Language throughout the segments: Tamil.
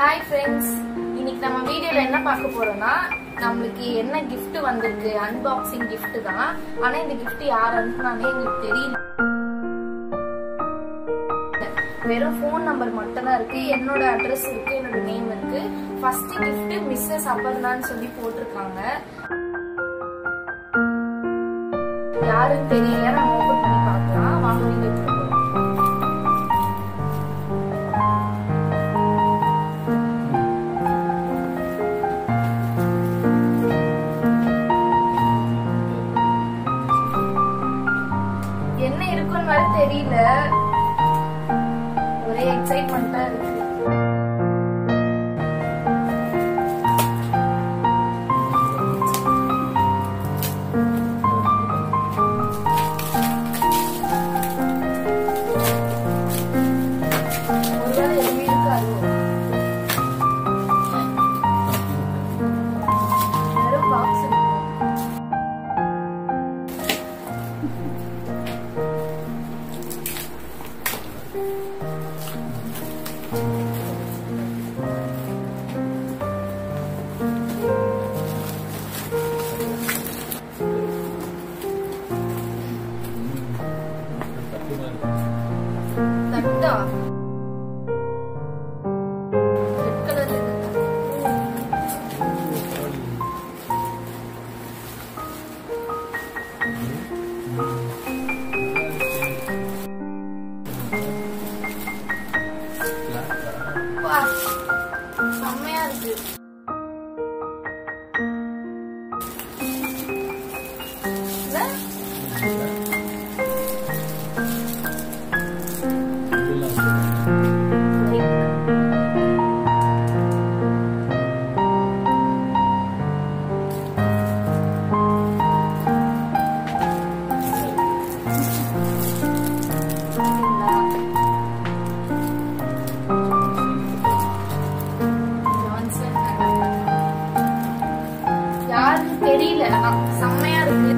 Hi friends, இன்னைக்கு நம்ம வீடியோல என்ன பார்க்க போறோம்னா நமக்கு என்ன gift வந்திருக்கு unboxing gift தான். ஆனா இந்த gift யார் அனுப்புனானே எனக்கு தெரியல. வெறும் phone number மட்டும் தான் இருக்கு. என்னோட அட்ரஸ் இருக்கு, என்னோட நேம் இருக்கு. ஃபர்ஸ்ட் gift மிஸ்ஸஸ் அபர்ணான்னு சொல்லி போட்டுருக்காங்க. யாருன்னு தெரியல, நம்ம ஓபன் பண்ணி பார்க்கலாம். வாங்க வீடியோக்கு போலாம். என்ன இருக்குன்னு வேற தெரியல, ஒரே எக்ஸைட்மெண்டா இருக்கு. செம்மையா இருக்கு. தெரியல, செம்மையா இருக்கு.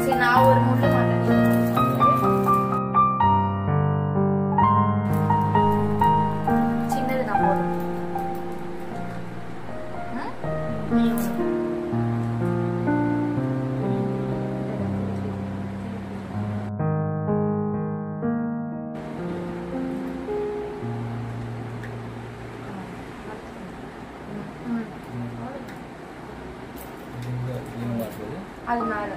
சரி, நான் ஒரு முள்ளு மாட்டேன். சின்னது நான் போடுறேன். அதனால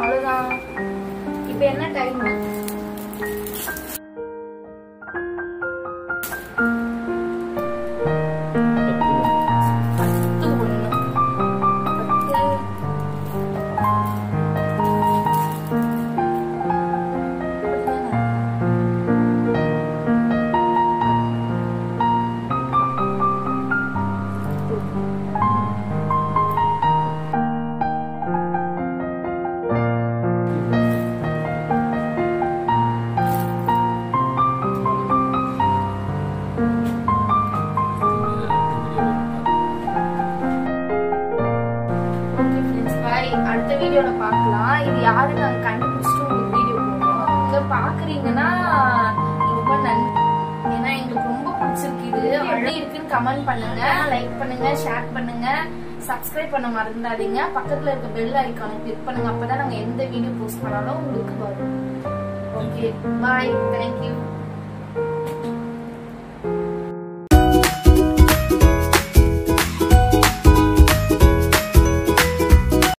அவ்வளவுதான். இப்ப என்ன டைம்? அடுத்த வீடியோல பாக்கலாம். இது யாரு நாங்க கண்டுபிடிச்சிட்டு உங்களுக்கு வீடியோ போடுறோம். இங்க பாக்குறீங்கன்னா ரொம்ப நன்றி. ஏன்னா எங்களுக்கு ரொம்ப பிடிச்சிருக்கு. இது எப்படி இருக்குன்னு கமெண்ட் பண்ணுங்க, லைக் பண்ணுங்க, ஷேர் பண்ணுங்க, சப்ஸ்கிரைப் பண்ண மறந்துடாதீங்க. பக்கத்துல இருக்க பெல் ஐகானை கிளிக் பண்ணுங்க. அப்பதான் நாங்க எந்த வீடியோ போஸ்ட் பண்ணாலும் உங்களுக்கு வரும். ஓகே, பாய், தேங்க்யூ.